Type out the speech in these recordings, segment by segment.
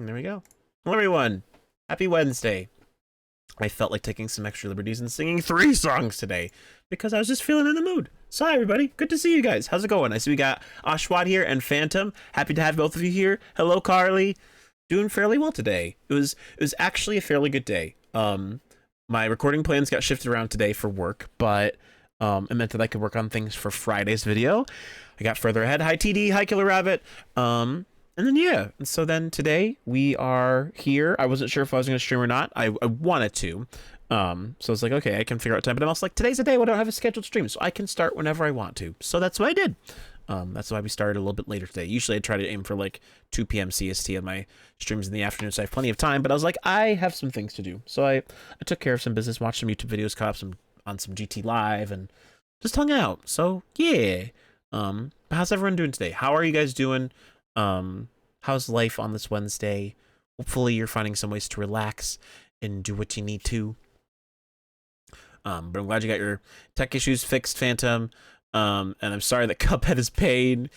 And there we go. Hello, everyone. Happy Wednesday. I felt like taking some extra liberties and singing 3 songs today because I was just feeling in the mood. So hi, everybody. Good to see you guys. How's it going? I see we got Ashwad here and Phantom. Happy to have both of you here. Hello, Carly. Doing fairly well today. It was actually a fairly good day. My recording plans got shifted around today for work, but it meant that I could work on things for Friday's video. I got further ahead. Hi, TD. Hi, Killer Rabbit. And then, yeah, and so then today we are here. I wasn't sure if I was going to stream or not. I wanted to. So I was like, okay, I can figure out time. But I'm also like, today's a day when I don't have a scheduled stream, so I can start whenever I want to. So that's what I did. That's why we started a little bit later today. Usually I try to aim for like 2 p.m. CST on my streams in the afternoon, so I have plenty of time. But I was like, I have some things to do. So I took care of some business, watched some YouTube videos, caught up on some GT Live, and just hung out. So, yeah. But how's everyone doing today? How are you guys doing? How's life on this Wednesday? Hopefully you're finding some ways to relax and do what you need to. But I'm glad you got your tech issues fixed, Phantom. And I'm sorry that Cuphead is pain.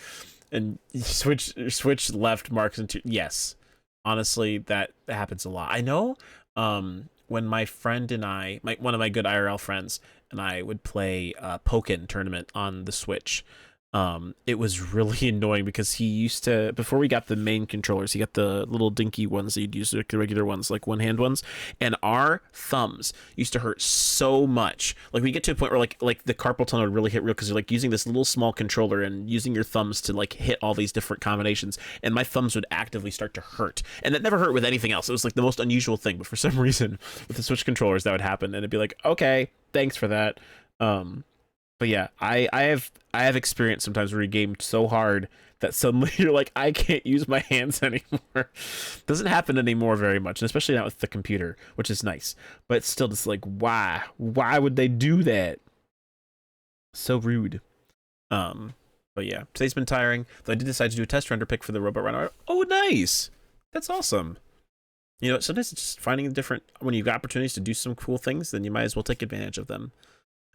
And switch left marks into yes. Honestly, that happens a lot. I know when my friend and one of my good IRL friends and I would play Pokken tournament on the Switch. It was really annoying because he used to, before we got the main controllers, he got the little dinky ones that you'd use, like the regular ones, like one-hand ones, and our thumbs used to hurt so much. Like we get to a point where like the carpal tunnel would really hit real because you're like using this little small controller and using your thumbs to like hit all these different combinations, and my thumbs would actively start to hurt. And that never hurt with anything else. It was like the most unusual thing, but for some reason with the Switch controllers that would happen, and it'd be like, okay, thanks for that. But yeah, I have experienced sometimes where you game so hard that suddenly you're like, I can't use my hands anymore. Doesn't happen anymore very much, and especially not with the computer, which is nice. But it's still just like, why? Why would they do that? So rude. But yeah, today's been tiring. Though I did decide to do a test render pick for the Robot Rhino. Oh, nice! That's awesome. You know, sometimes it's just finding different, when you've got opportunities to do some cool things, then you might as well take advantage of them.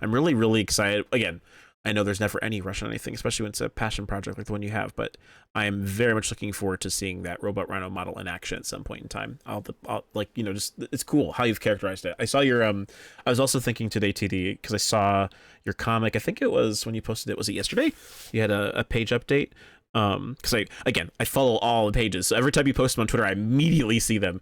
I'm really, really excited. Again, I know there's never any rush on anything, especially when it's a passion project like the one you have, but I am very much looking forward to seeing that Robot Rhino model in action at some point in time. I'll like, you know, just, it's cool how you've characterized it. I saw your, I was also thinking today, TD, because I saw your comic, I think it was when you posted it, was it yesterday? You had a page update. Because I follow all the pages, so every time you post them on Twitter, I immediately see them.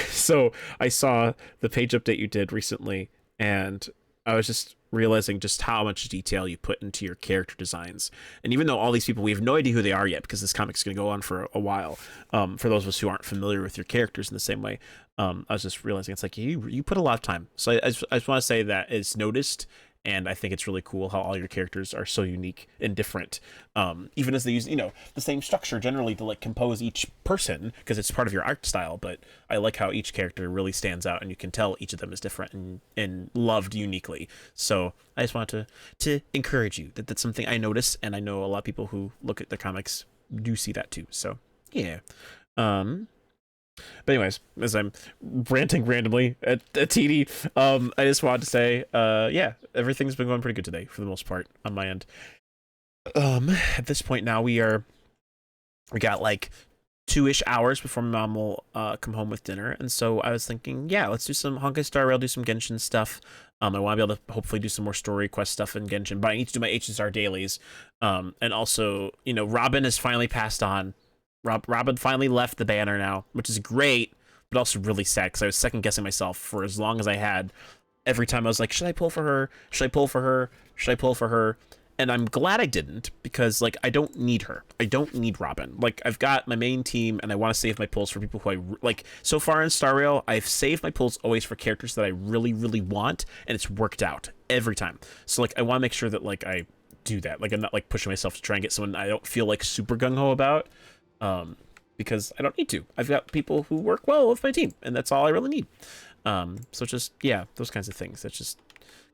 So I saw the page update you did recently, and I was just realizing just how much detail you put into your character designs. And even though all these people, we have no idea who they are yet, because this comic's going to go on for a while, for those of us who aren't familiar with your characters in the same way, I was just realizing it's like you put a lot of time. So I just want to say that it's noticed, and I think it's really cool how all your characters are so unique and different, even as they use, you know, the same structure generally to like compose each person, because it's part of your art style. But I like how each character really stands out, and you can tell each of them is different and loved uniquely. So I just wanted to encourage you that that's something I notice, and I know a lot of people who look at the comics do see that too. So yeah. But anyways, as I'm ranting randomly at TD, I just wanted to say, yeah, everything's been going pretty good today for the most part on my end. At this point now, we got like 2-ish hours before my mom will come home with dinner, and so I was thinking, yeah, let's do some Honkai Star Rail, do some Genshin stuff. I want to be able to hopefully do some more story quest stuff in Genshin, but I need to do my HSR dailies, and also, you know, Robin has finally passed on. Robin finally left the banner now, which is great, but also really sad because I was second guessing myself for as long as I had. Every time I was like, should I pull for her? Should I pull for her? Should I pull for her? And I'm glad I didn't, because like I don't need her. I don't need Robin. Like I've got my main team, and I want to save my pulls for people who I like. So far in Star Rail, I've saved my pulls always for characters that I really, really want, and it's worked out every time. So like I want to make sure that like I do that. Like I'm not like pushing myself to try and get someone I don't feel like super gung-ho about. Because I don't need to. I've got people who work well with my team, and that's all I really need. So just, yeah, those kinds of things. That's just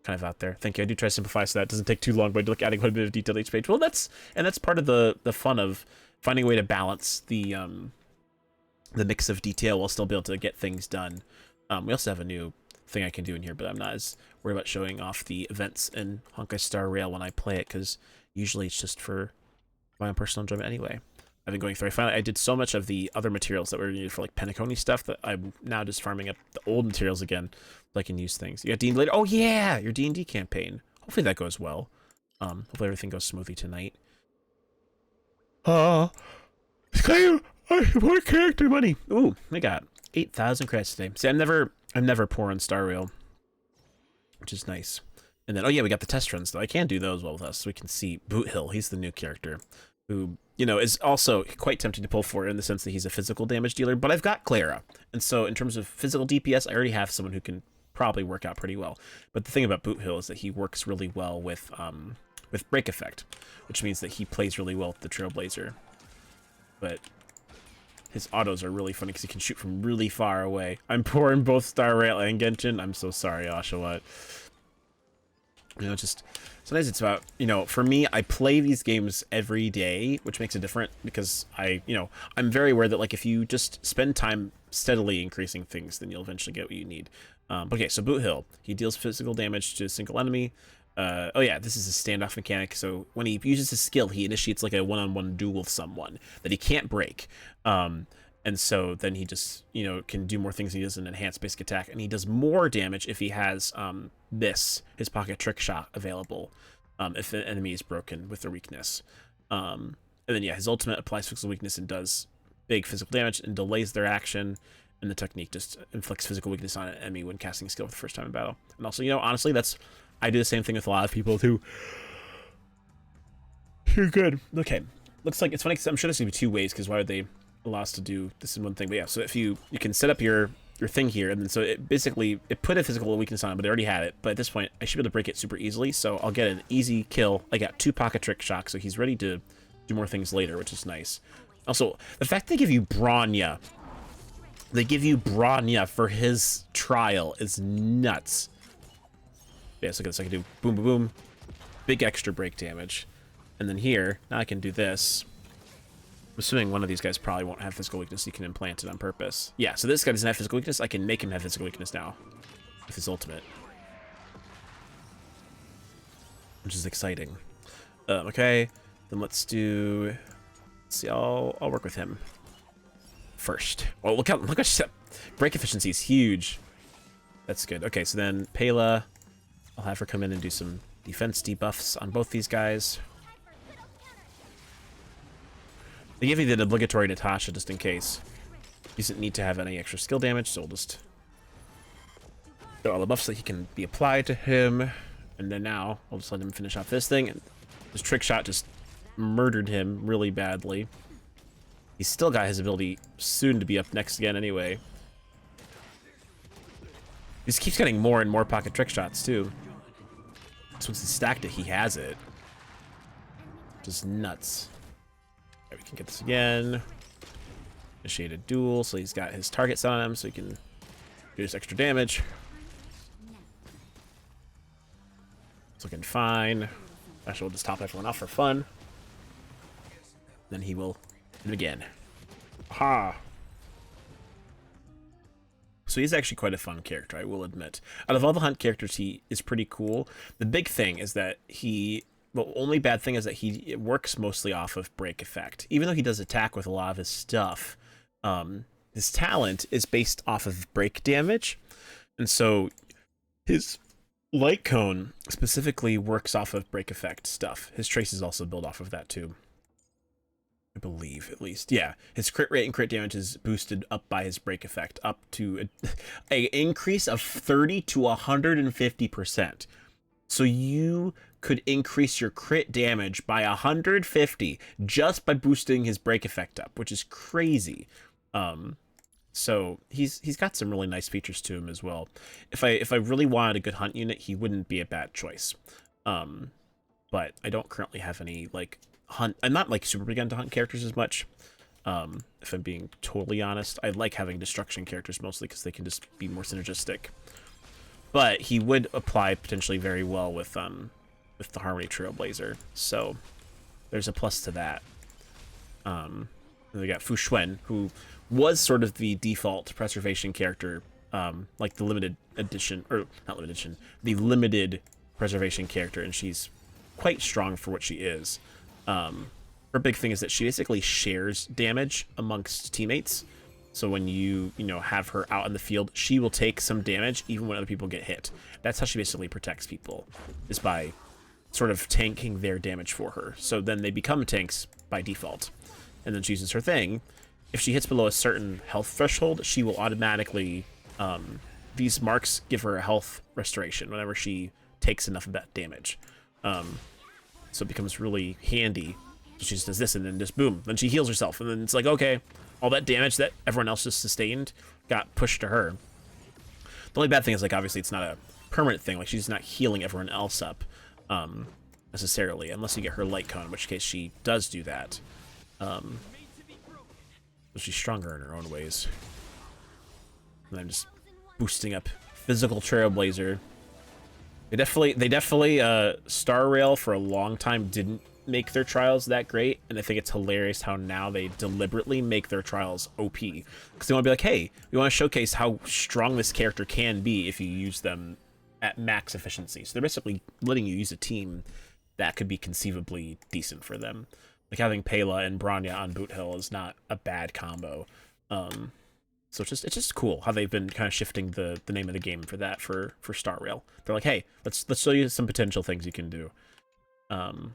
kind of out there. Thank you. I do try to simplify so that it doesn't take too long, but I do like adding quite a bit of detail to each page. Well, that's part of the fun of finding a way to balance the mix of detail while still be able to get things done. We also have a new thing I can do in here, but I'm not as worried about showing off the events in Honkai Star Rail when I play it, because usually it's just for my own personal enjoyment anyway. I've been going through. I did so much of the other materials that were needed for like Penacony stuff that I'm now just farming up the old materials again so I can use things. You got D&D later. Oh yeah, your D&D campaign. Hopefully that goes well. Hopefully everything goes smoothly tonight. Claim more character money. Ooh, I got 8,000 credits today. See, I'm never poor on Star Rail, which is nice. And then, oh yeah, we got the test runs though. I can do those well with us, so we can see Boot Hill. He's the new character, who, you know, is also quite tempting to pull for in the sense that he's a physical damage dealer. But I've got Clara, and so in terms of physical DPS, I already have someone who can probably work out pretty well. But the thing about Boot Hill is that he works really well with break effect, which means that he plays really well with the Trailblazer. But his autos are really funny because he can shoot from really far away. I'm poor in both Star Rail and Genshin. I'm so sorry, Oshawott. You know, just sometimes it's about, you know, for me, I play these games every day, which makes it different because I'm very aware that like if you just spend time steadily increasing things, then you'll eventually get what you need. Okay, so Boot Hill, he deals physical damage to a single enemy. Oh yeah, this is a standoff mechanic, so when he uses his skill, he initiates like a one-on-one duel with someone that he can't break. And so then he just, you know, can do more things. He does an enhanced basic attack, and he does more damage if he has his pocket trick shot available, if an enemy is broken with their weakness. And then yeah, his ultimate applies physical weakness and does big physical damage and delays their action, and the technique just inflicts physical weakness on an enemy when casting a skill for the first time in battle. And also, you know, honestly, I do the same thing with a lot of people too. You're good. Okay, looks like it's funny because I'm sure there's gonna be two ways, because why would they allow us to do this in one thing? But yeah, so if you can set up your thing here, and then so it basically put a physical weakness on it, but it already had it. But at this point, I should be able to break it super easily, so I'll get an easy kill. I got 2 pocket trick shocks, so he's ready to do more things later, which is nice. Also, the fact they give you Bronya, for his trial is nuts. Yeah, so look at this. I can do boom, boom, boom, big extra break damage, and then here now I can do this. I'm assuming one of these guys probably won't have physical weakness. You can implant it on purpose. Yeah, so this guy doesn't have physical weakness. I can make him have physical weakness now with his ultimate, which is exciting. Okay, then let's see. I'll work with him first. Oh, look how break efficiency is huge. That's good. Okay, so then Pela, I'll have her come in and do some defense debuffs on both these guys. They give you the obligatory Natasha just in case. He doesn't need to have any extra skill damage, so we'll just throw all the buffs that he can be applied to him. And then now, I'll just let him finish off this thing. And his trick shot just murdered him really badly. He's still got his ability soon to be up next again anyway. He just keeps getting more and more pocket trick shots too. So once he stacked it, he has it. Just nuts. Right, we can get this again. Initiate a duel, so he's got his targets on him, so he can do this extra damage. It's looking fine. Actually, we'll just top everyone off for fun. Then he will hit him again. Aha! So he's actually quite a fun character, I will admit. Out of all the hunt characters, he is pretty cool. The big thing is that the only bad thing is that it works mostly off of break effect. Even though he does attack with a lot of his stuff, his talent is based off of break damage. And so his light cone specifically works off of break effect stuff. His traces also build off of that too, I believe, at least. Yeah, his crit rate and crit damage is boosted up by his break effect, up to an increase of 30 to 150%. So you could increase your crit damage by 150 just by boosting his break effect up, which is crazy. So he's got some really nice features to him as well. If I really wanted a good hunt unit, he wouldn't be a bad choice. But I don't currently have any like hunt. I'm not like super big into hunt characters as much. If I'm being totally honest, I like having destruction characters mostly because they can just be more synergistic. But he would apply potentially very well with the Harmony Trailblazer, so there's a plus to that. And we got Fu Xuan, who was sort of the default preservation character, like the limited edition, or not limited edition, the limited preservation character, and she's quite strong for what she is. Her her big thing is that she basically shares damage amongst teammates. So when you have her out in the field, she will take some damage even when other people get hit. That's how she basically protects people, is by sort of tanking their damage for her. So then they become tanks by default. And then she uses her thing. If she hits below a certain health threshold, she will automatically... these marks give her a health restoration whenever she takes enough of that damage. So it becomes really handy. So she just does this, and then just boom. Then she heals herself, and then it's like, okay, all that damage that everyone else just sustained got pushed to her. The only bad thing is, like, obviously it's not a permanent thing. Like, she's not healing everyone else up necessarily, unless you get her light cone, in which case she does do that. So she's stronger in her own ways. And I'm just boosting up physical Trailblazer. They definitely Star Rail for a long time didn't make their trials that great, and I think it's hilarious how now they deliberately make their trials OP, because they want to be like, hey, we want to showcase how strong this character can be if you use them at max efficiency. So they're basically letting you use a team that could be conceivably decent for them. Like having Pela and Bronya on Boot Hill is not a bad combo. So it's just cool how they've been kind of shifting the name of the game for that for Star Rail. They're like, hey, let's show you some potential things you can do. And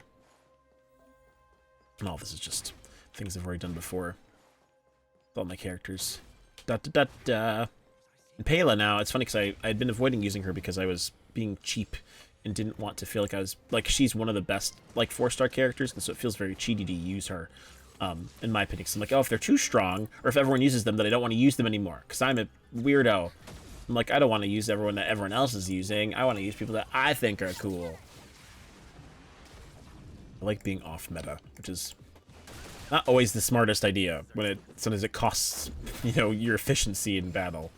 all this is just things I've already done before. With all my characters. And Pela now, it's funny because I'd been avoiding using her because I was being cheap and didn't want to feel like I was... Like, she's one of the best, like, 4-star characters, and so it feels very cheaty to use her, in my opinion. So I'm like, oh, if they're too strong, or if everyone uses them, then I don't want to use them anymore, because I'm a weirdo. I'm like, I don't want to use everyone that everyone else is using. I want to use people that I think are cool. I like being off meta, which is not always the smartest idea when sometimes it costs, your efficiency in battle.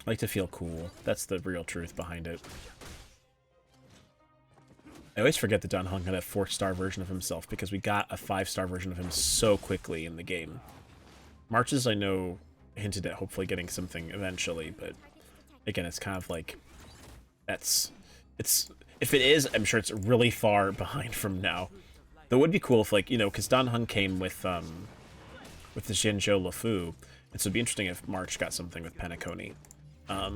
I like to feel cool. That's the real truth behind it. I always forget that Don Hung had a 4-star version of himself because we got a 5-star version of him so quickly in the game. Marches, I know, hinted at hopefully getting something eventually, but again, it's kind of like if it is, I'm sure it's really far behind from now. Though it would be cool if, like, because Don Hung came with the Zhenzhou Lufu, and so it'd be interesting if March got something with Penacony. Or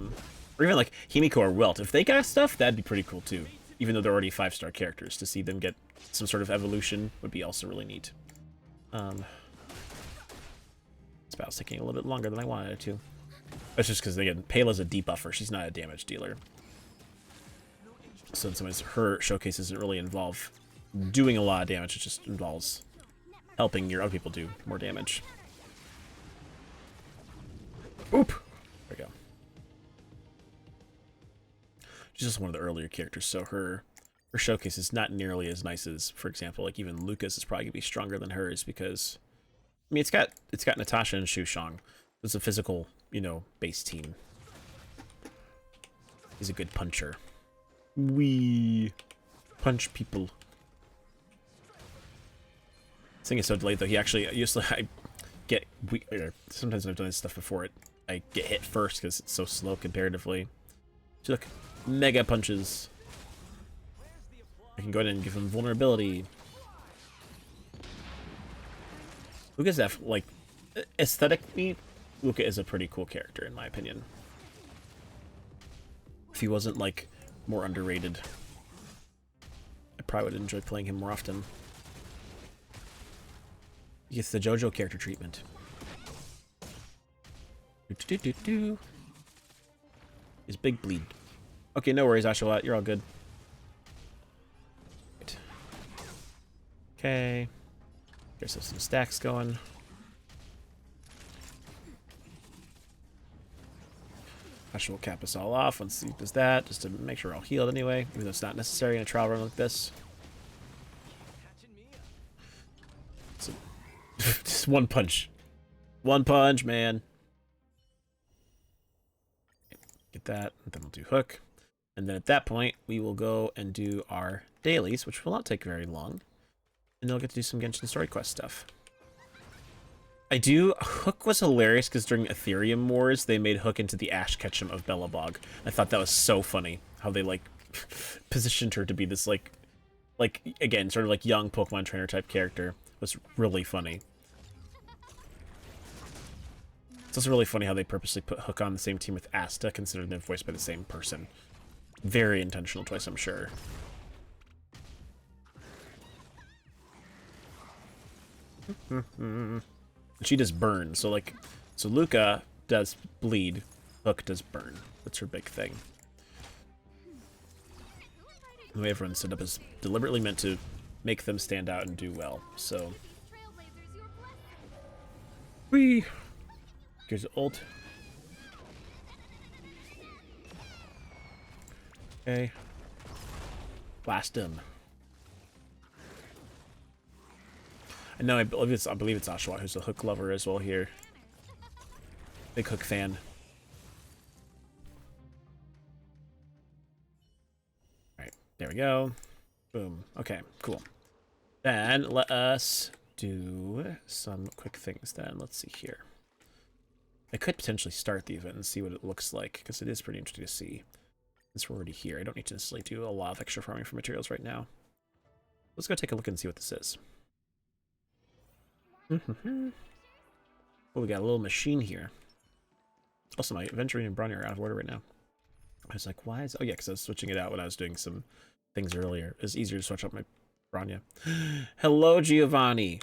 even, like, Himiko or Wilt. If they got stuff, that'd be pretty cool, too. Even though they're already 5-star characters, to see them get some sort of evolution would be also really neat. This battle's taking a little bit longer than I wanted it to. That's just because, again, Pela's a debuffer. She's not a damage dealer. So in some ways, her showcase doesn't really involve doing a lot of damage. It just involves helping your other people do more damage. Oop! There we go. She's just one of the earlier characters, so her showcase is not nearly as nice as, for example, like even Lucas is probably gonna be stronger than hers because, I mean, it's got Natasha and Shushang. It's a physical, base team. He's a good puncher. We punch people. This thing is so delayed though. He actually usually sometimes when I've done this stuff before I get hit first because it's so slow comparatively. So look, mega punches. I can go ahead and give him vulnerability. Luca's like aesthetically, Luca is a pretty cool character in my opinion. If he wasn't like more underrated, I probably would enjoy playing him more often. He gets the JoJo character treatment. His big bleed. Okay, no worries, Ashalot. You're all good. Right. Okay. Get ourselves some stacks going. Asha will cap us all off once he does that, just to make sure we're all healed anyway, even though it's not necessary in a trial run like this. So, just one punch. One punch, man. Get that, and then we'll do hook. And then at that point, we will go and do our dailies, which will not take very long. And then we'll get to do some Genshin Story Quest stuff. Hook was hilarious because during Ethereum Wars, they made Hook into the Ash Ketchum of Belobog. I thought that was so funny, how they, like, positioned her to be this, like, like, again, sort of like young Pokemon trainer type character. Was really funny. It's also really funny how they purposely put Hook on the same team with Asta, considering they're voiced by the same person. Very intentional choice, I'm sure. She does burn, so like, so Luca does bleed, Hook does burn. That's her big thing. The way everyone's set up is deliberately meant to make them stand out and do well, so. Whee! Here's ult. Okay. Blast him. I know, I believe it's Oshawa who's a Hook lover as well here. Big Hook fan. Alright, there we go. Boom. Okay, cool. Then let us do some quick things then. Let's see here. I could potentially start the event and see what it looks like, because it is pretty interesting to see. Since we're already here, I don't need to necessarily do a lot of extra farming for materials right now. Let's go take a look and see what this is. Oh, we got a little machine here. Also, my Aventurine and Bronny are out of order right now. I was like, why is... Oh, yeah, because I was switching it out when I was doing some things earlier. It's easier to switch up my Bronya. Hello, Giovanni.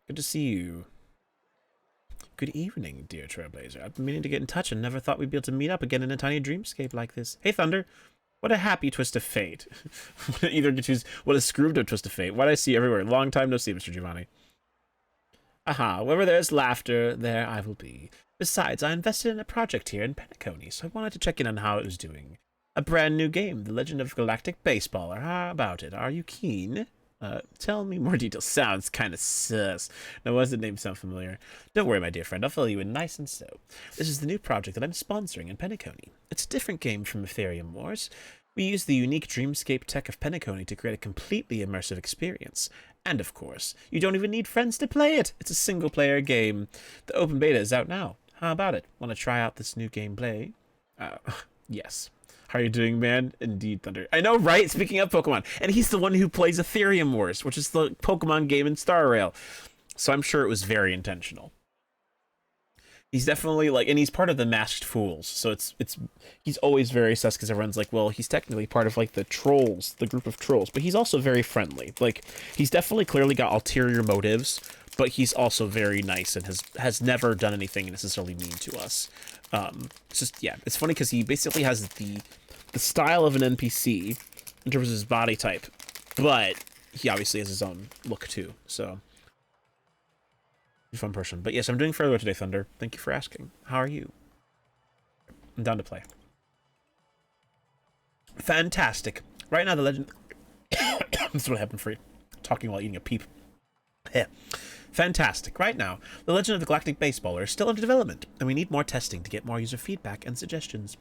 Good to see you. Good evening, dear Trailblazer. I've been meaning to get in touch and never thought we'd be able to meet up again in a tiny dreamscape like this. Hey, Thunder. What a happy twist of fate. Either to choose what a screwed up twist of fate. What I see everywhere. Long time no see, Mr. Giovanni. Aha, wherever there's laughter, there I will be. Besides, I invested in a project here in Penacony, so I wanted to check in on how it was doing. A brand new game, The Legend of Galactic Baseballer. How about it? Are you keen? Tell me more details. Sounds kind of sus. Now, why does the name sound familiar? Don't worry, my dear friend. I'll fill you in nice and slow. This is the new project that I'm sponsoring in Penacony. It's a different game from Ethereum Wars. We use the unique dreamscape tech of Penacony to create a completely immersive experience. And, of course, you don't even need friends to play it. It's a single-player game. The open beta is out now. How about it? Want to try out this new gameplay? Yes. How are you doing, man? Indeed, Thunder. I know, right? Speaking of Pokemon. And he's the one who plays Ethereum Wars, which is the Pokemon game in Star Rail. So I'm sure it was very intentional. He's definitely, like, and he's part of the Masked Fools. So he's always very sus because everyone's like, well, he's technically part of, like, the trolls, the group of trolls. But he's also very friendly. Like, he's definitely clearly got ulterior motives, but he's also very nice and has never done anything necessarily mean to us. It's just, yeah, it's funny because he basically has the style of an NPC in terms of his body type, but he obviously has his own look too, so he's a fun person. But yes, I'm doing fairly well today, Thunder. Thank you for asking. How are you? I'm down to play. Fantastic. Right now, the legend... That's what happened for you. Talking while eating a peep. Yeah. Fantastic. Right now, the Legend of the Galactic Baseballer is still under development, and we need more testing to get more user feedback and suggestions.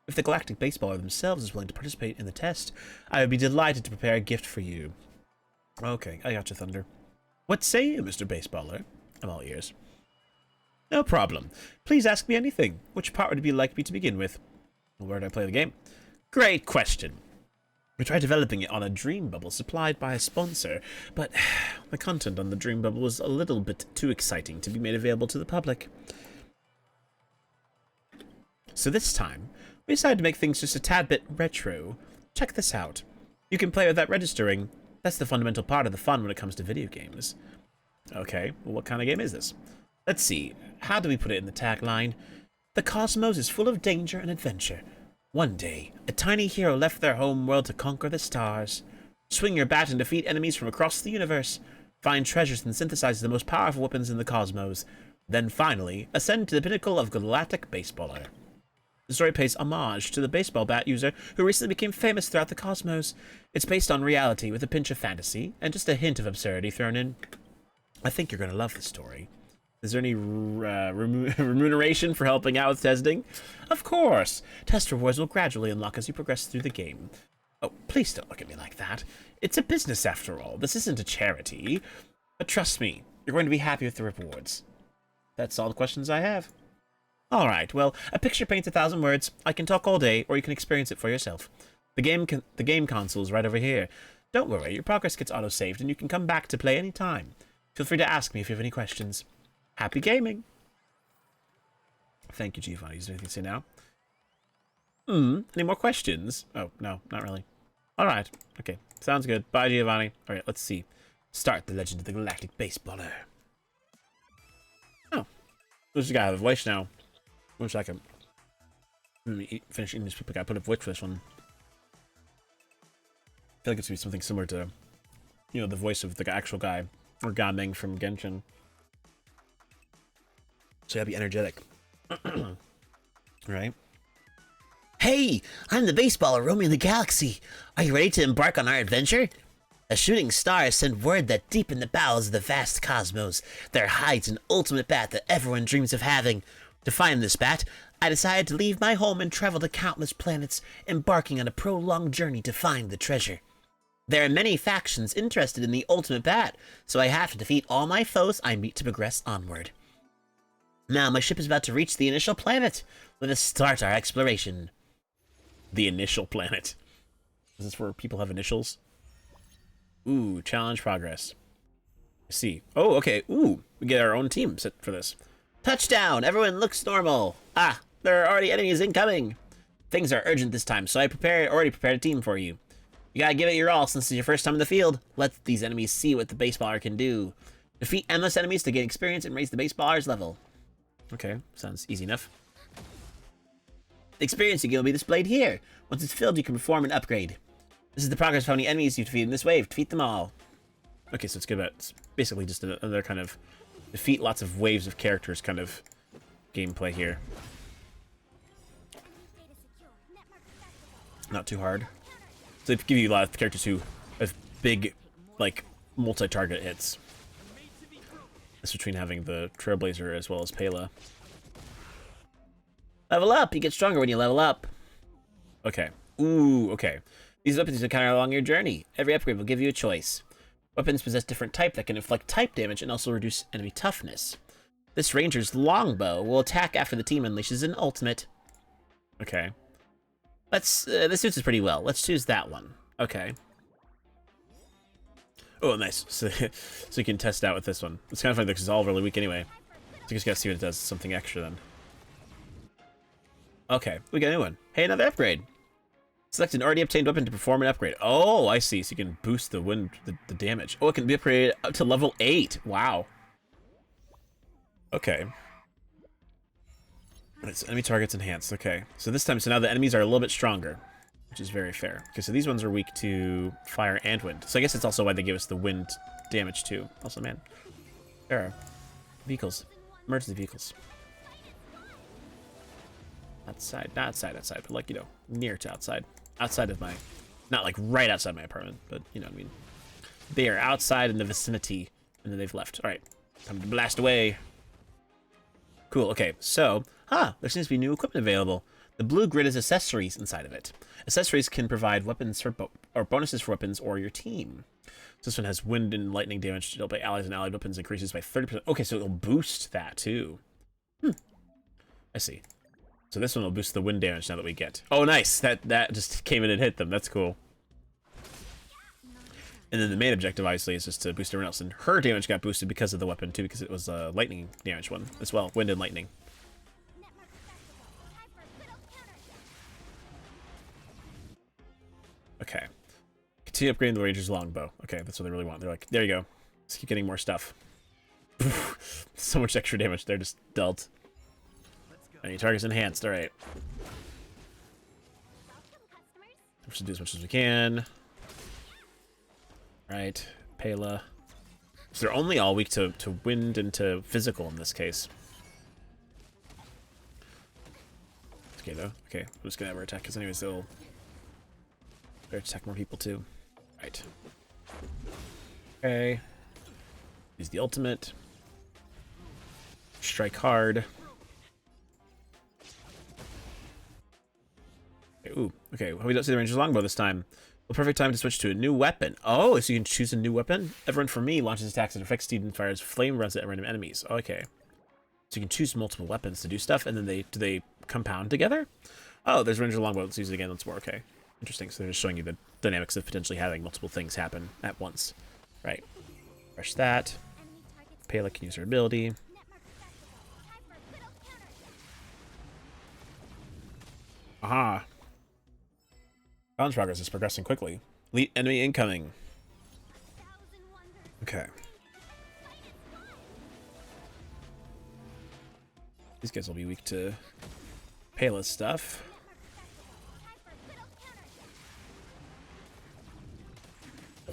If the Galactic Baseballer themselves is willing to participate in the test, I would be delighted to prepare a gift for you. Okay, I got you, Thunder. What say you, Mr. Baseballer? I'm all ears. No problem. Please ask me anything. Which part would you like me to begin with? Where do I play the game? Great question. We tried developing it on a dream bubble supplied by a sponsor, but the content on the dream bubble was a little bit too exciting to be made available to the public. So this time, we decided to make things just a tad bit retro. Check this out. You can play without registering. That's the fundamental part of the fun when it comes to video games. Okay, well, what kind of game is this? Let's see. How do we put it in the tagline? The cosmos is full of danger and adventure. One day, a tiny hero left their home world to conquer the stars. Swing your bat and defeat enemies from across the universe. Find treasures and synthesize the most powerful weapons in the cosmos. Then finally, ascend to the pinnacle of Galactic Baseballer. The story pays homage to the baseball bat user who recently became famous throughout the cosmos. It's based on reality with a pinch of fantasy and just a hint of absurdity thrown in. I think you're going to love the story. Is there any remuneration for helping out with testing? Of course! Test rewards will gradually unlock as you progress through the game. Oh, please don't look at me like that. It's a business after all. This isn't a charity. But trust me, you're going to be happy with the rewards. That's all the questions I have. Alright, well, a picture paints 1,000 words. I can talk all day, or you can experience it for yourself. The game console is right over here. Don't worry, your progress gets auto-saved and you can come back to play any time. Feel free to ask me if you have any questions. Happy gaming! Thank you, Giovanni. Is there anything to say now? Any more questions? Oh, no, not really. Alright, okay. Sounds good. Bye, Giovanni. Alright, let's see. Start the Legend of the Galactic Baseballer. Oh. This guy has a voice now. 1 second. Let me finish eating this people. I put a voice for this one. I feel like it's going to be something similar to, you know, the voice of the actual guy. Or Gameng from Genshin. So you gotta be energetic. Right? Hey, I'm the baseballer roaming the galaxy. Are you ready to embark on our adventure? A shooting star sent word that deep in the bowels of the vast cosmos, there hides an ultimate bat that everyone dreams of having. To find this bat, I decided to leave my home and travel to countless planets, embarking on a prolonged journey to find the treasure. There are many factions interested in the ultimate bat, so I have to defeat all my foes I meet to progress onward. Now my ship is about to reach the initial planet. Let us start our exploration. The initial planet. Is this where people have initials? Ooh, challenge progress. I see. Oh, okay. Ooh, we get our own team set for this. Touchdown! Everyone looks normal. Ah, there are already enemies incoming. Things are urgent this time, so I already prepared a team for you. You gotta give it your all since it's your first time in the field. Let these enemies see what the baseballer can do. Defeat endless enemies to gain experience and raise the baseballer's level. Okay, sounds easy enough. The experience you get will be displayed here. Once it's filled, you can perform an upgrade. This is the progress of how many enemies you've defeated in this wave. Defeat them all. Okay, so it's good about, it's basically just another kind of defeat lots of waves of characters kind of gameplay here. Not too hard. So they give you a lot of characters who have big, like, multi-target hits. This between having the Trailblazer as well as Pela. Level up! You get stronger when you level up. Okay. Ooh, okay. These weapons you encounter along your journey. Every upgrade will give you a choice. Weapons possess different type that can inflict type damage and also reduce enemy toughness. This ranger's longbow will attack after the team unleashes an ultimate. Okay. This suits us pretty well. Let's choose that one. Okay. Oh, nice. So you can test out with this one. It's kind of funny because it's all really weak anyway. So you just gotta see what it does. Something extra then. Okay, we got a new one. Hey, another upgrade. Select an already obtained weapon to perform an upgrade. Oh, I see. So you can boost the the damage. Oh, it can be upgraded up to level 8. Wow. Okay. It's enemy targets enhanced. Okay. So this time, so now the enemies are a little bit stronger, which is very fair. Okay, so these ones are weak to fire and wind. So I guess it's also why they give us the wind damage too. Also, man, there are vehicles, emergency vehicles. Outside, not outside, but like, you know, near to outside. Outside of my, not like right outside my apartment, but you know what I mean. They are outside in the vicinity, and then they've left. All right, time to blast away. Cool, okay, so, there seems to be new equipment available. The blue grid is accessories inside of it. Accessories can provide weapons for or bonuses for weapons or your team. So this one has wind and lightning damage dealt by allies and allied weapons increases by 30%. Okay, so it'll boost that too. I see. So this one will boost the wind damage now that we get. Oh, nice. That just came in and hit them. That's cool. And then the main objective, obviously, is just to boost everyone else. And her damage got boosted because of the weapon, too, because it was a lightning damage one as well. Wind and lightning. Okay. Continue upgrading the Ranger's longbow. Okay, that's what they really want. They're like, there you go. Let's keep getting more stuff. So much extra damage they're just dealt. Any targets enhanced. All right. We should do as much as we can. All right, Pela. So they're only all weak to wind and to physical in this case. Okay, though. Okay, I'm just gonna have her attack because anyways they'll attack more people too. Right. Okay. Use the ultimate. Strike hard. Okay, ooh, okay. Well, we don't see the Ranger's longbow this time. Well, perfect time to switch to a new weapon. Oh, so you can choose a new weapon? Everyone from me launches attacks at effect speed and fires flame rods at random enemies. Okay. So you can choose multiple weapons to do stuff, and then do they compound together? Oh, there's Ranger longbow. Let's use it again once more. Okay. Interesting. So they're just showing you the dynamics of potentially having multiple things happen at once. Right. Fresh that. Pela can use her ability. Aha. Balance progress is progressing quickly. Elite enemy incoming. Okay. These guys will be weak to Pela's stuff.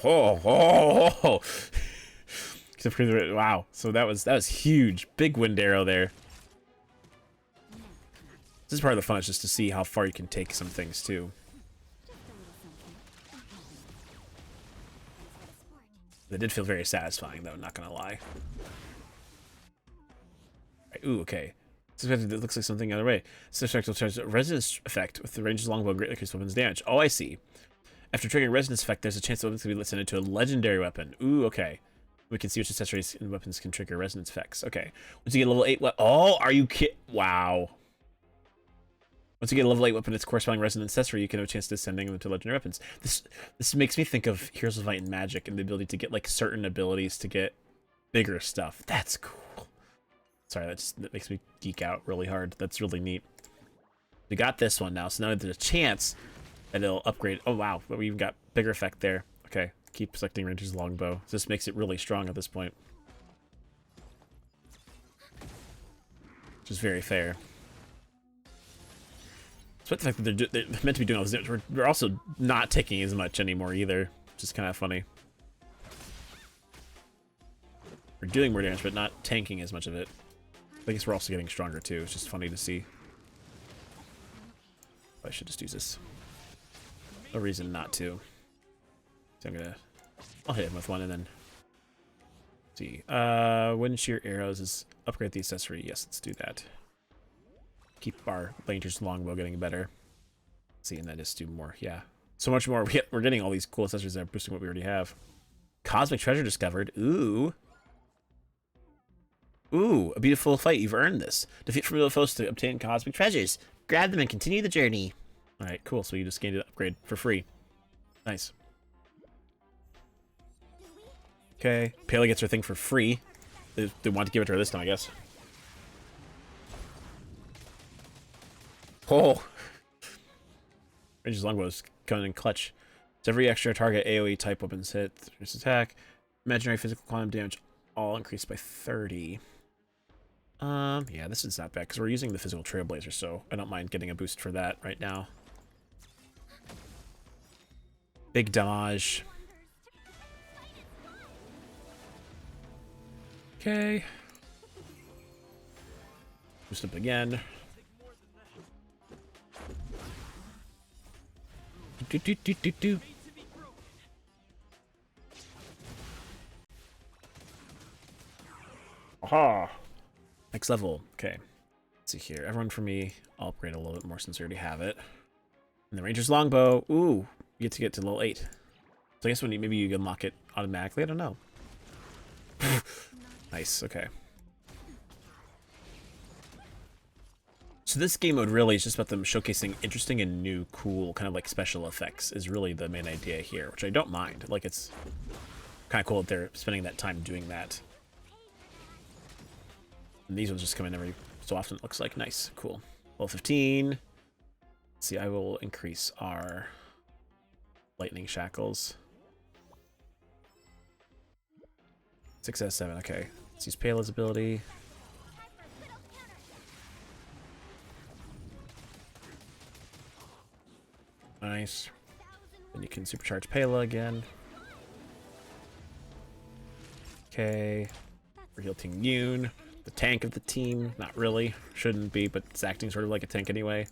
Oh. Except for the, wow. So that was huge. Big wind arrow there. This is part of the fun, is just to see how far you can take some things too. That did feel very satisfying though, not gonna lie. Right, ooh, okay. So it looks like something the other way. This effect will charge a resonance effect with the range of longbow greatly increase weapon's damage. Oh, I see. After triggering resonance effect, there's a chance the weapons can be ascended to a legendary weapon. Ooh, okay. We can see which accessories and weapons can trigger resonance effects. Okay. Once you get a level 8 oh, are you kidding? Wow. Once you get a level 8 weapon, its corresponding resonance accessory, you can have a chance to ascending them to legendary weapons. This makes me think of Heroes of Might and Magic and the ability to get like certain abilities to get bigger stuff. That's cool. Sorry, that makes me geek out really hard. That's really neat. We got this one now, so now there's a chance that it'll upgrade. Oh wow, but we even got bigger effect there. Okay, keep selecting Ranger's longbow. This makes it really strong at this point, which is very fair. Despite the fact that they're meant to be doing all this, we're also not taking as much anymore either, which is kind of funny. We're doing more damage, but not tanking as much of it. I guess we're also getting stronger too. It's just funny to see. I should just use this. No reason not to. So I'll hit him with one and then see. Wind shear arrows is upgrade the accessory. Yes, let's do that. Keep our Ranger's longbow getting better. See, and then just do more. Yeah, so much more. We're getting all these cool accessories that are boosting what we already have. Cosmic treasure discovered. Ooh. Ooh, a beautiful fight. You've earned this. Defeat formidable foes to obtain cosmic treasures. Grab them and continue the journey. All right, cool. So you just gained an upgrade for free. Nice. Okay, Pela gets her thing for free. They want to give it to her this time, I guess. Oh! Ranger's longbow is coming in clutch. So every extra target AoE type weapons hit, first attack, imaginary physical quantum damage, all increased by 30. Yeah, this is not bad because we're using the physical trailblazer, so I don't mind getting a boost for that right now. Big damage. Okay. Boost up again. Do. Aha! Next level. Okay. Let's see here. Everyone for me. I'll upgrade a little bit more since we already have it. And the Ranger's longbow. Ooh, you get to level 8. So I guess maybe you unlock it automatically. I don't know. Nice. Okay. So this game mode really is just about them showcasing interesting and new, cool, kind of like special effects is really the main idea here, which I don't mind. Like, it's kind of cool that they're spending that time doing that. And these ones just come in every so often, it looks like. Nice. Cool. Level 15. Let's see, I will increase our lightning shackles. 6 out of 7. Okay. Let's use Pela's ability. Nice. Then you can supercharge Pela again. Okay. We're heal Team Yoon. The tank of the team. Not really. Shouldn't be, but it's acting sort of like a tank anyway.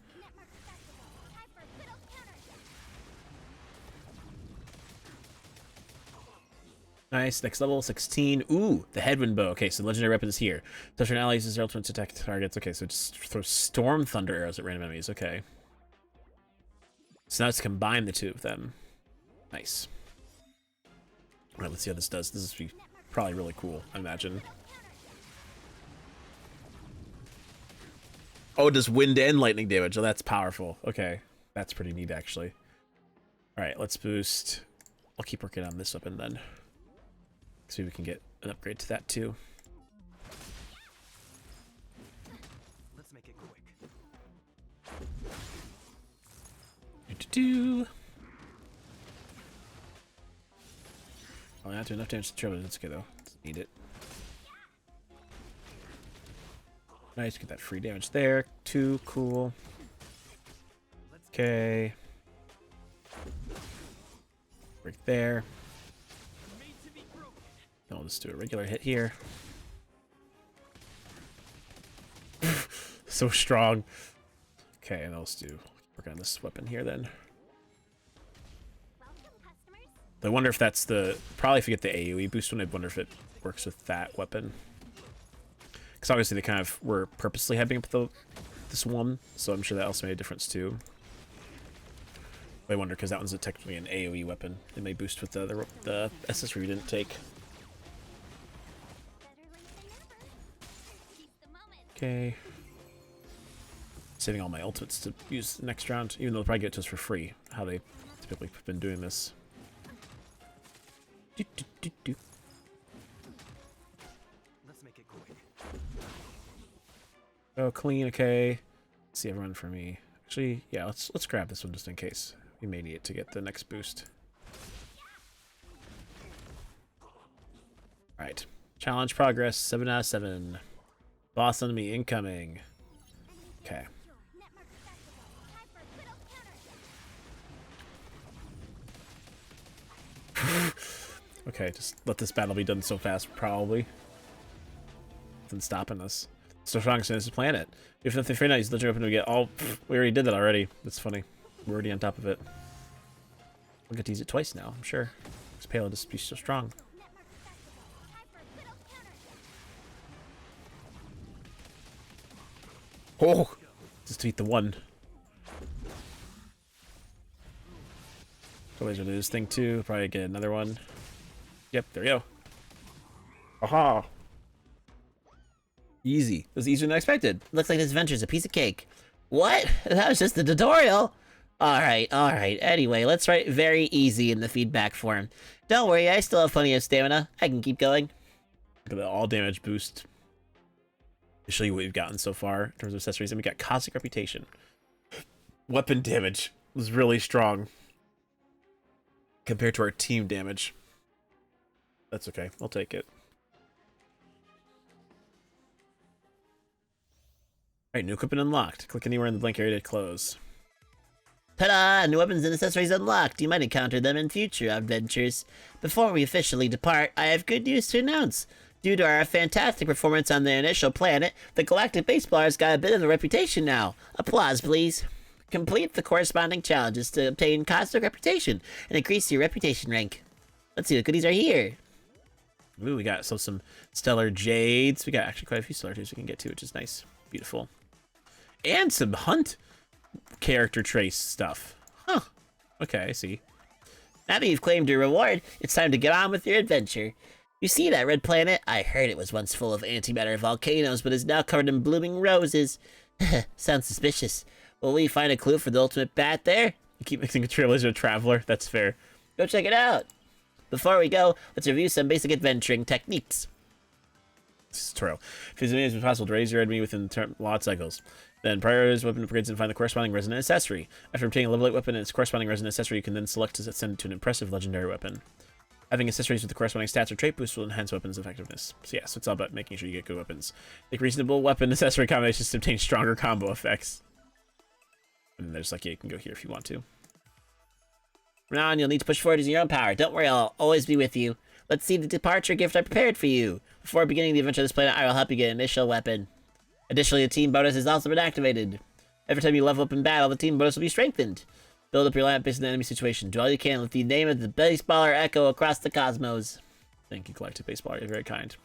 Nice. Next level, 16. Ooh, the Headwind Bow. Okay, so the legendary weapon is here. Touch an ally uses their ultimate to attack targets. Okay, so just throw Storm Thunder arrows at random enemies. Okay. So now let's combine the two of them. Nice. Alright, let's see how this does. This is probably really cool, I imagine. Oh, it does wind and lightning damage. Oh, that's powerful. Okay. That's pretty neat, actually. Alright, let's boost. I'll keep working on this weapon then. See if we can get an upgrade to that too. Let's make it quick. Do. Oh, not doing enough damage to trouble. That's okay though. Doesn't need it. Nice, get that free damage there. 2, cool. Okay. Break there. Then I'll just do a regular hit here. So strong. Okay, and I'll just work on this weapon here then. I wonder if that's the... Probably if you get the AoE boost one, I wonder if it works with that weapon. Because obviously they kind of were purposely hyping up this one, so I'm sure that also made a difference too. I wonder because that one's technically an AoE weapon. It may boost with the SS we didn't take. Okay. Saving all my ultimates to use next round, even though they'll probably get it to us for free. How they typically have been doing this. Let's make it quick. Oh, clean. Okay. Let's see everyone for me. Actually, yeah. Let's grab this one just in case. We may need it to get the next boost. Alright. Challenge progress, 7 out of 7. Boss enemy incoming. Okay. Okay, just let this battle be done so fast, probably. Nothing stopping us. So strong as this planet. If nothing for now, he's literally open to get all. We already did that already. That's funny. We're already on top of it. We'll get to use it twice now, I'm sure. This payload just be so strong. Oh! Just defeat the one. So laser do this thing too. Probably get another one. Yep, there we go. Aha! Easy. It was easier than I expected. Looks like this adventure's a piece of cake. What? That was just the tutorial. Alright. Anyway, let's write very easy in the feedback form. Don't worry, I still have plenty of stamina. I can keep going. Look at the all damage boost. To show you what we've gotten so far in terms of accessories. And we got Cosmic Reputation. Weapon damage was really strong compared to our team damage. That's okay. I'll take it. Alright, new equipment unlocked. Click anywhere in the blank area to close. Ta-da! New weapons and accessories unlocked. You might encounter them in future adventures. Before we officially depart, I have good news to announce. Due to our fantastic performance on the initial planet, the Galactic Baseballers got a bit of a reputation now. Applause, please. Complete the corresponding challenges to obtain Cosmic Reputation and increase your reputation rank. Let's see what goodies are here. Ooh, we got some Stellar Jades. We got actually quite a few Stellar Jades we can get to, which is nice. Beautiful. And some Hunt character trace stuff. Huh. Okay, I see. Now that you've claimed your reward, it's time to get on with your adventure. You see that red planet? I heard it was once full of antimatter volcanoes, but is now covered in blooming roses. Sounds suspicious. Will we find a clue for the ultimate bat there? You keep mixing trailers with Traveler. That's fair. Go check it out. Before we go, let's review some basic adventuring techniques. This tutorial. If it's as possible to raise your enemy within lot cycles. Then prioritize weapon upgrades and find the corresponding resonant accessory. After obtaining a level 8 weapon and its corresponding resonant accessory, you can then select to send it to an impressive legendary weapon. Having accessories with the corresponding stats or trait boosts will enhance weapons' effectiveness. So yeah, so it's all about making sure you get good weapons. Make reasonable weapon accessory combinations to obtain stronger combo effects. And there's like, yeah, you can go here if you want to. From now on, you'll need to push forward using your own power. Don't worry, I'll always be with you. Let's see the departure gift I prepared for you. Before beginning the adventure of this planet, I will help you get an initial weapon. Additionally, the team bonus has also been activated. Every time you level up in battle, the team bonus will be strengthened. Build up your lineup based on the enemy situation. Do all you can with the name of the baseballer echo across the cosmos. Thank you, Galactic Baseballer. You're very kind.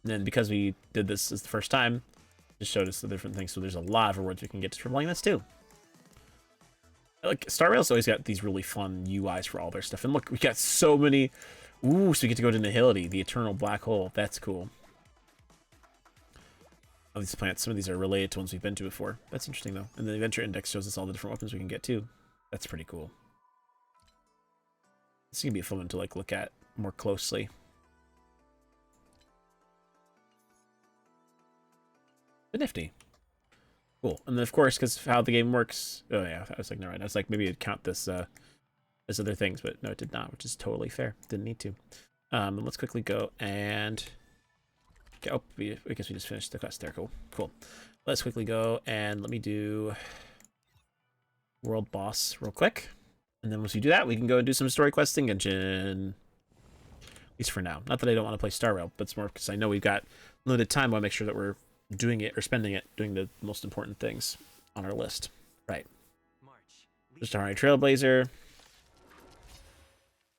And then because we did this as the first time, it just showed us the different things. So there's a lot of rewards we can get from playing this too. Like Star Rail's always got these really fun UIs for all their stuff. And look, we got so many. Ooh, so we get to go to Nihility, the eternal black hole. That's cool. Oh, these planets, some of these are related to ones we've been to before. That's interesting though. And the adventure index shows us all the different weapons we can get too. That's pretty cool. This is gonna be a fun one to like look at more closely. But nifty. Cool. And then of course, because of how the game works. Oh yeah, I was like, no, right. I was like, maybe it'd count this as other things, but no, it did not, which is totally fair. Didn't need to. And let's quickly go and oh, I guess we just finished the quest there. Cool. Cool. Let's quickly go and let me do world boss real quick. And then once we do that, we can go and do some story questing Genshin. At least for now. Not that I don't want to play Star Rail, but it's more because I know we've got limited time. I want to make sure that we're doing it or spending it doing the most important things on our list. Right. Just a Honkai Trailblazer.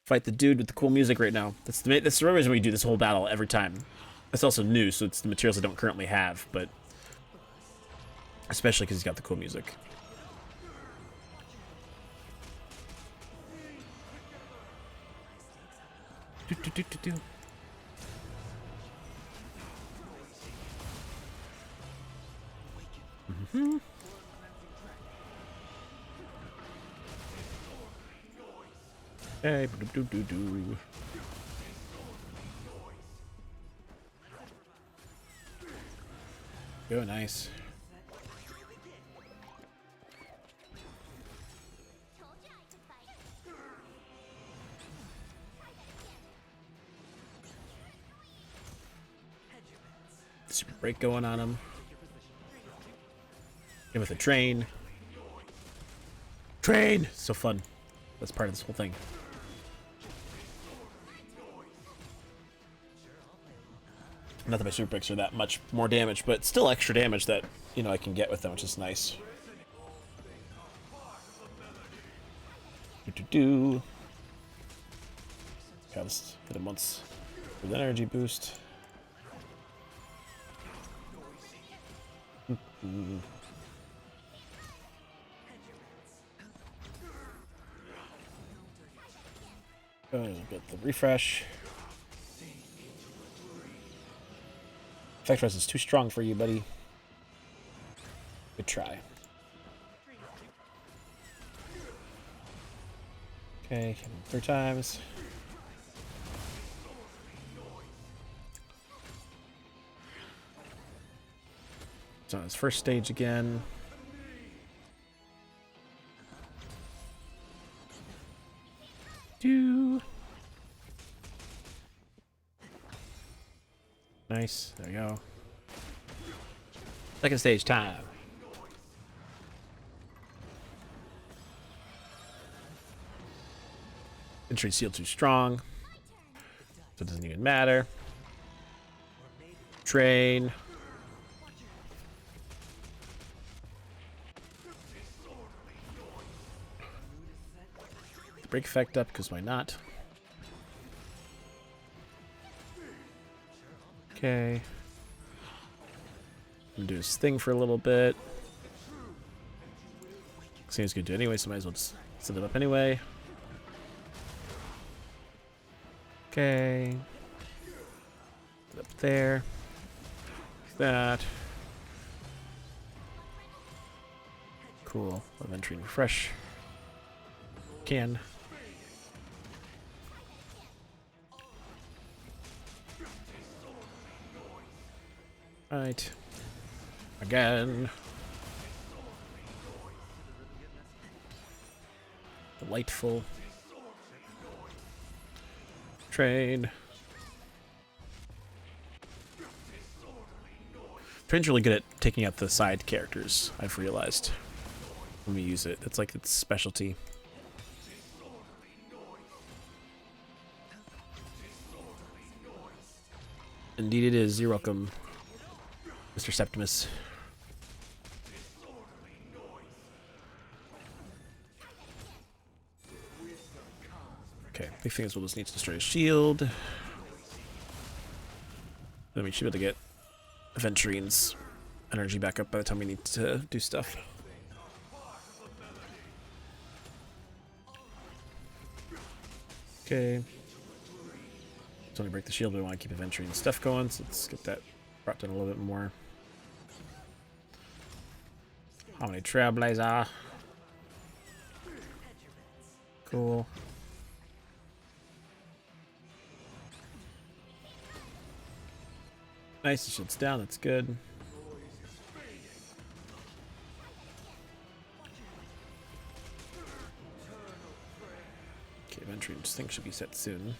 Fight the dude with the cool music right now. That's the reason we do this whole battle every time. It's also new, so it's the materials I don't currently have, but especially because he's got the cool music. Do. Mm-hmm. Hey, do. Oh, nice. Super break going on him. And with a train. Train! So fun. That's part of this whole thing. Not that my super breaks are that much more damage, but still extra damage that, you know, I can get with them, which is nice. Do. Okay, let's hit him once with an energy boost. Get the refresh. Effect res is too strong for you, buddy. Good try. Okay, hit him 3 times. It's on his first stage again. Nice. There we go. Second stage time. Entry seal too strong. So it doesn't even matter. Train. Break effect up, because why not? Okay. Do his thing for a little bit. Seems good to do anyway, so might as well just set it up anyway. Okay. Put it up there. Like that. Cool. Love entry and refresh. Can. Right. Again. Delightful. Train. Train's really good at taking out the side characters, I've realized. When we use it. It's like its specialty. Indeed it is. You're welcome, Mr. Septimus. Okay, big thing is we'll just need to destroy his shield. Then we should be able to get Aventurine's energy back up by the time we need to do stuff. Okay. So we break the shield, but we want to keep Aventurine's stuff going, so let's get that brought down a little bit more. How many Trailblazer? Cool. Nice, the shield's down, that's good. Okay, Venture Instinct should be set soon.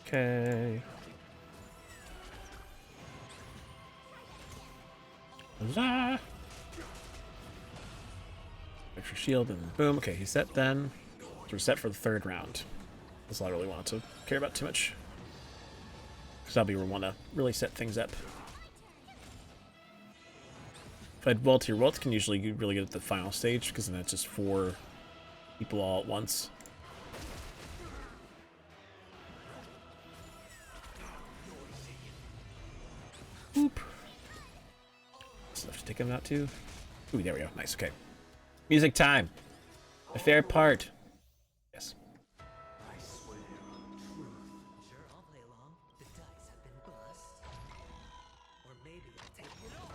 Okay. Huzzah! Extra shield and boom. Okay, he's set then. So we're set for the third round. That's all I really want to care about too much. Because that'll be where we want to really set things up. If I had Walt here, Walt can usually get really good at the final stage, because then it's just 4 people all at once. Oop. Stuff to take him out too. Ooh, there we go. Nice, okay. Music time. My favorite part. Yes. Sure, I'll play along. The dice have been bust. Or maybe I'll take it all.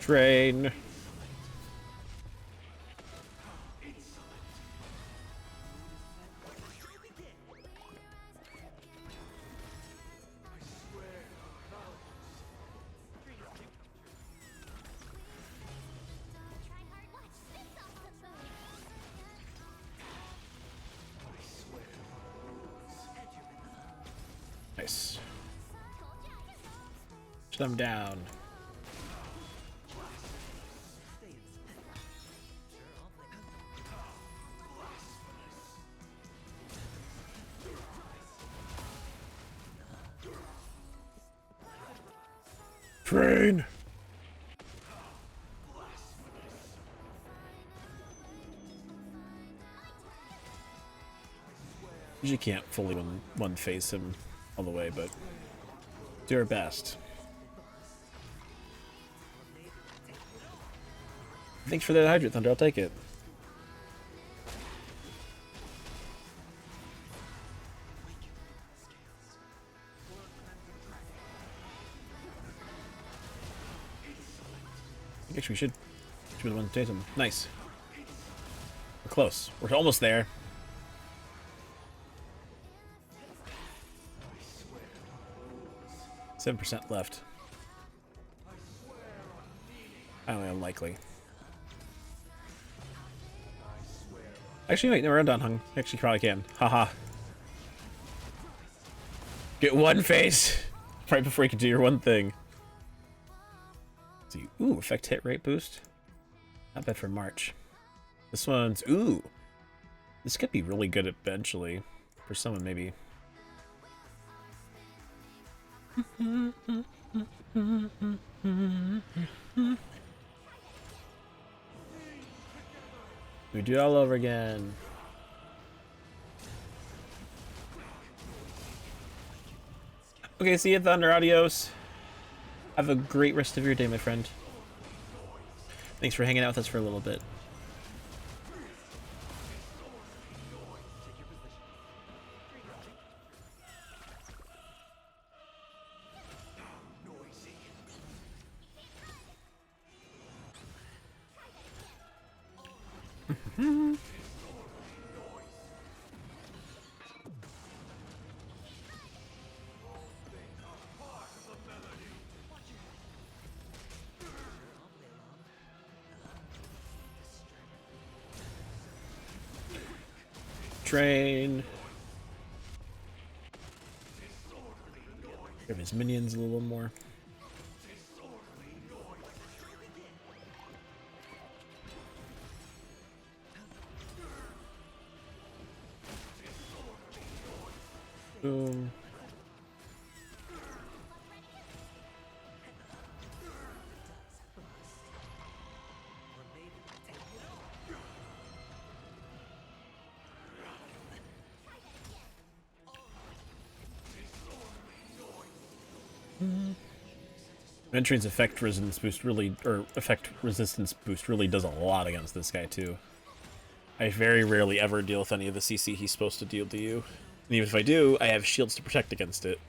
Train. Nice. Shut them down. Train. Usually can't fully one face him all the way, but do our best. Thanks for that Hydrate Thunder, I'll take it. I guess we should be the one to take him. Nice. We're close. We're almost there. %7 left. Highly unlikely. Actually, wait, no, we're done, Hung. Actually, probably can. Haha. Get one face right before you can do your one thing. Let's see. Ooh, effect hit rate boost. Not bad for March. This one's ooh. This could be really good eventually. For someone, maybe. We do it all over again. Okay, see you, Thunder. Adios. Have a great rest of your day, my friend. Thanks for hanging out with us for a little bit. Train. Give his minions a little more. Boom. Venturing's effect resistance boost really, or effect resistance boost really does a lot against this guy too. I very rarely ever deal with any of the CC he's supposed to deal to you. And even if I do, I have shields to protect against it.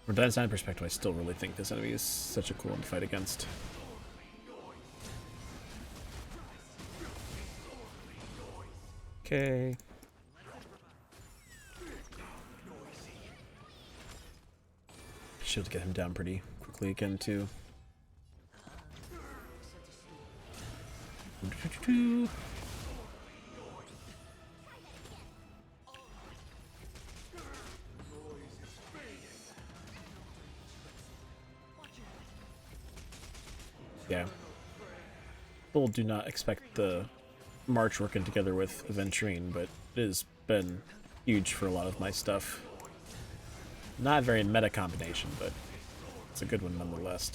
From a design perspective, I still really think this enemy is such a cool one to fight against. Okay. Should get him down pretty quickly again, too. Yeah. People do not expect the March working together with Aventurine, but it has been huge for a lot of my stuff. Not a very meta combination, but it's a good one nonetheless.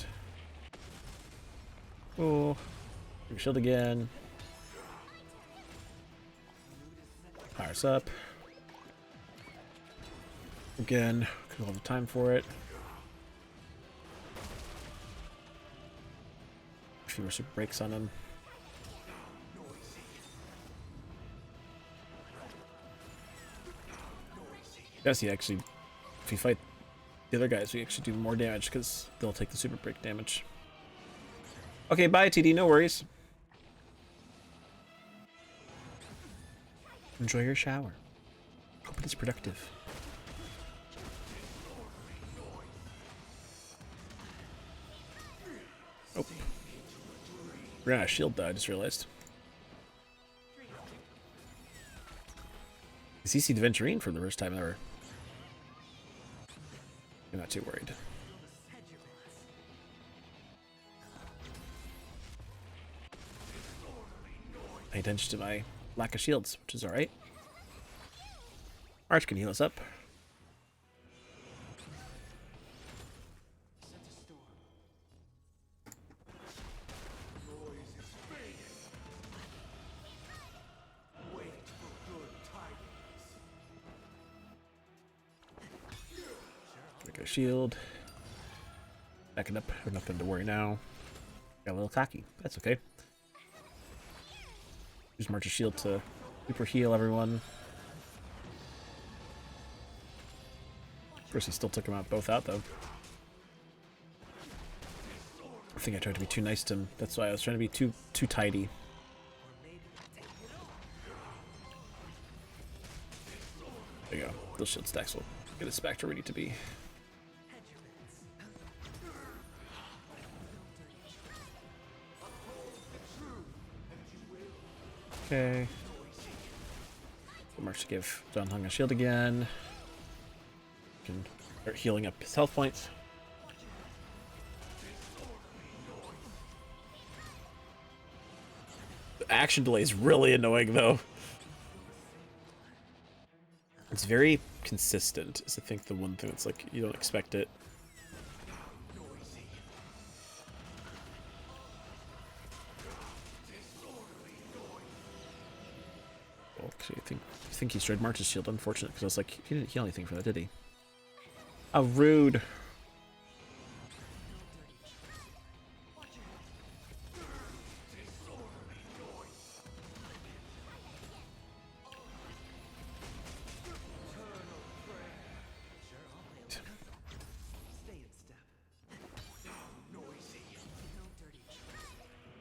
Oh, shield again. Fires up. Again, because we'll have time for it. A few more super breaks on him. Yes, he actually, if you fight the other guys, we actually do more damage because they'll take the super break damage. Okay, bye, TD, no worries. Enjoy your shower. Hope it is productive. Oh. Ran out of shield though, I just realized. I CC'd Venturine for the first time ever. I'm not too worried. Pay attention to my lack of shields, which is alright. Arch can heal us up. Shield. Backing up. Nothing to worry now. Got a little cocky. That's okay. Use March's shield to super heal everyone. Of course, he still took him out both out though. I think I tried to be too nice to him. That's why I was trying to be too tidy. There you go. Those shield stacks will get us back to where we need to be. Okay. March to give John Hung a shield again. Can start healing up his health points. The action delay is really annoying though. It's very consistent, is I think the one thing that's like you don't expect it. Actually, I think he destroyed March's shield. Unfortunate, because I was like, he didn't heal anything for that, did he? How rude.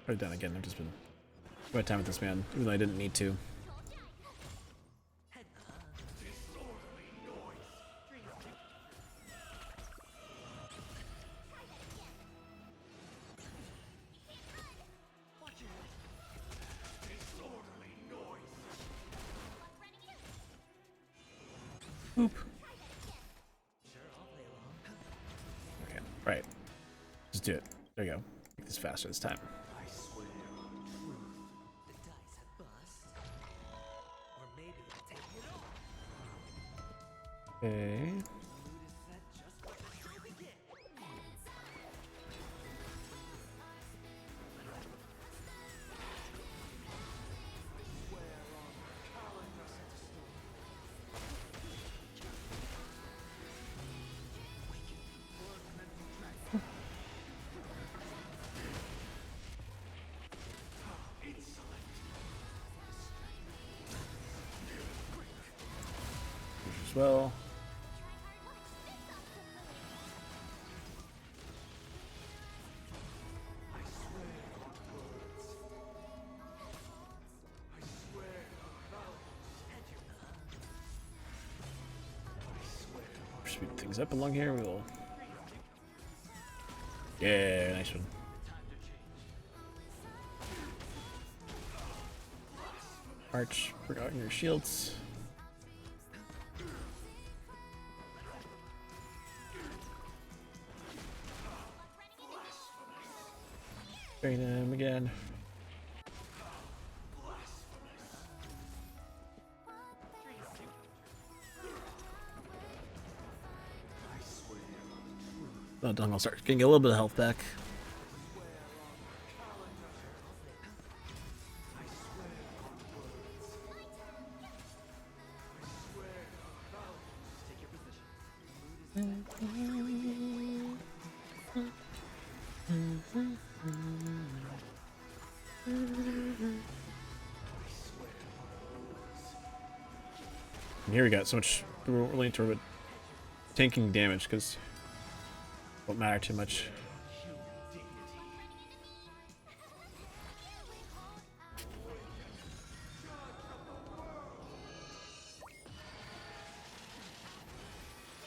Put it down again. I've just been spending time with this man, even though I didn't need to. Boop. Okay, right. Just do it. There you go. Make this faster this time. Okay. as well. Speed things up along here. We will. Yeah, nice one. Arch, bring out your shields. Train him again. Oh, done. I'll start getting a little bit of health back. And here we got so much. We're really into tanking damage because it won't matter too much.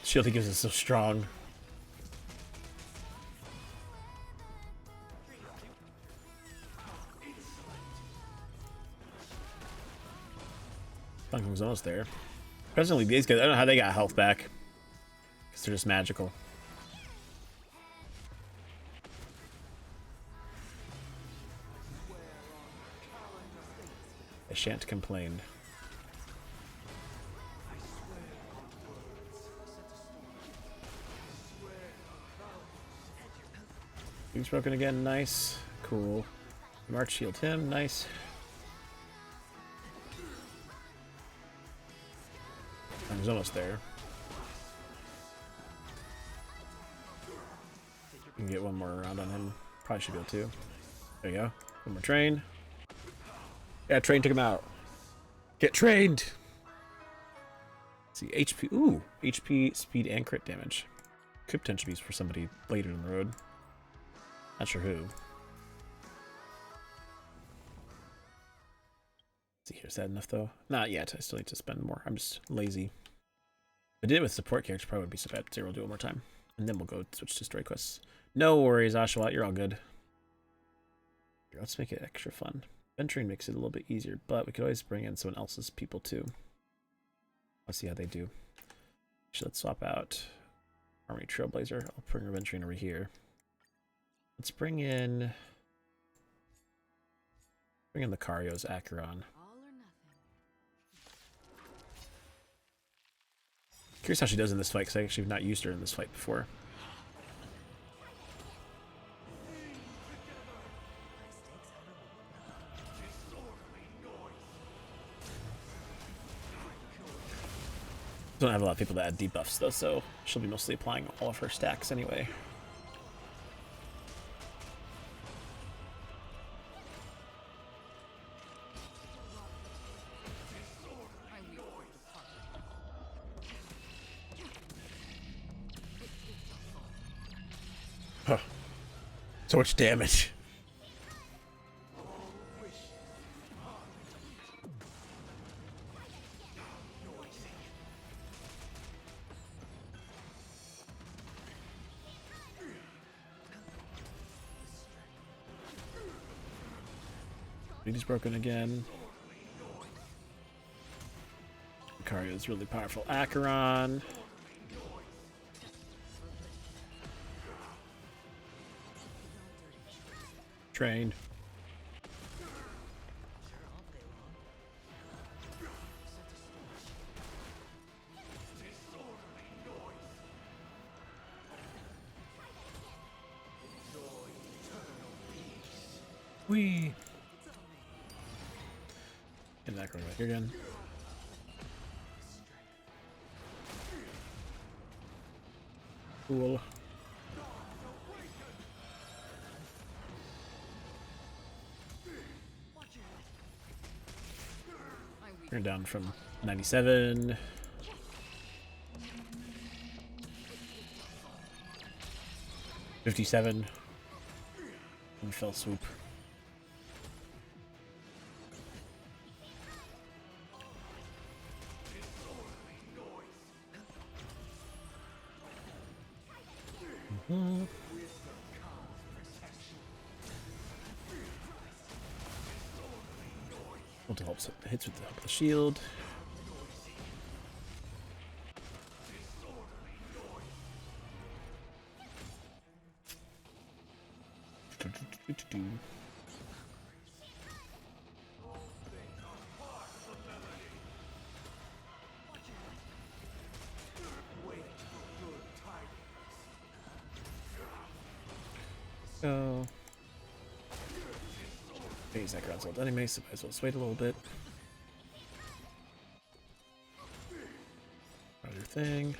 Shield he gives us so strong. Funking's almost there. Presently, these guys, I don't know how they got health back. Because they're just magical. I shan't complain. He's broken again, nice. Cool. March shield him, nice. I was almost there. You can get one more round on him. Probably should be able to. There you go. One more train. Yeah, train took him out. Get trained! Let's see, HP. Ooh! HP, speed, and crit damage. Could potentially be for somebody later in the road. Not sure who. Let's see here, is that enough though? Not yet. I still need to spend more. I'm just lazy. If I did it with support character, probably would be so bad. So we'll do it one more time. And then we'll go switch to story quests. No worries, Oshawott, you're all good. Here, let's make it extra fun. Venturing makes it a little bit easier, but we could always bring in someone else's people too. Let's see how they do. Actually, let's swap out Army Trailblazer. I'll bring our Venturing over here. Let's bring in the Cario's Acheron. Curious how she does in this fight, because I actually have not used her in this fight before. Don't have a lot of people that add debuffs though, so she'll be mostly applying all of her stacks anyway. Huh. So much damage. He's broken again. Lucario's really powerful. Acheron. Trained. Whee! Get that back here again. Cool. You're down from 97. 57. And fell swoop. To help hits with the help of the shield. So, use that ground sold anyway, so might as well just wait a little bit. Other thing.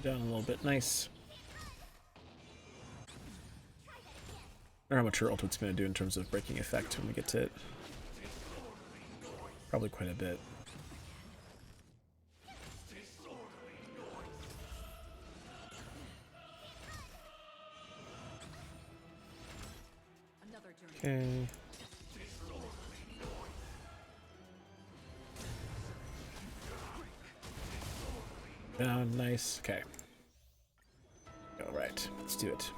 Down a little bit, nice. I don't know how much her ultimate's going to do in terms of breaking effect when we get to it. Probably quite a bit. Okay. Down, nice. Okay. All right, let's do it.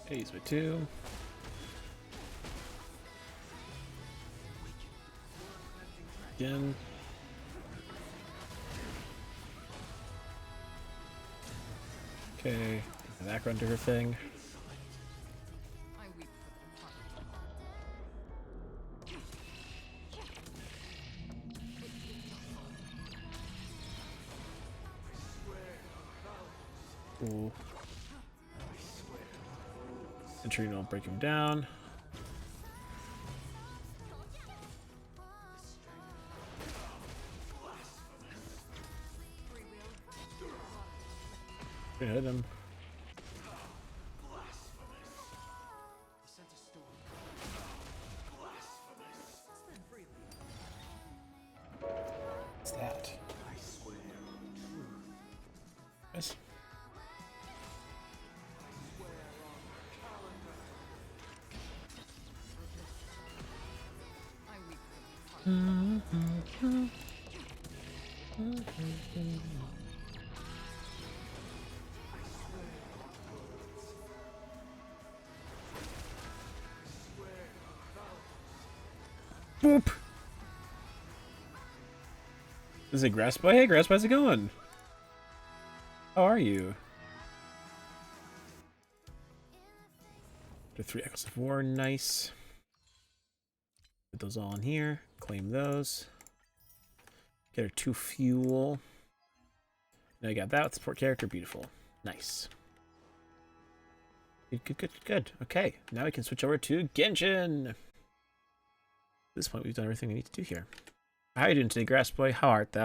He's with 2. Again. Okay, back run to her thing. Ooh. Entry will break him down. Hit him. What's that? Yes. Boop. This is a Grass Boy. Hey, Grass Boy, how's it going? How are you? The 3 Echoes of War, nice. Put those all in here. Claim those. Get her 2 fuel. Now you got that with support character. Beautiful. Nice. Good, good, good, good. Okay, now we can switch over to Genshin. At this point, we've done everything we need to do here. How are you doing today, Grass Boy? How art thou?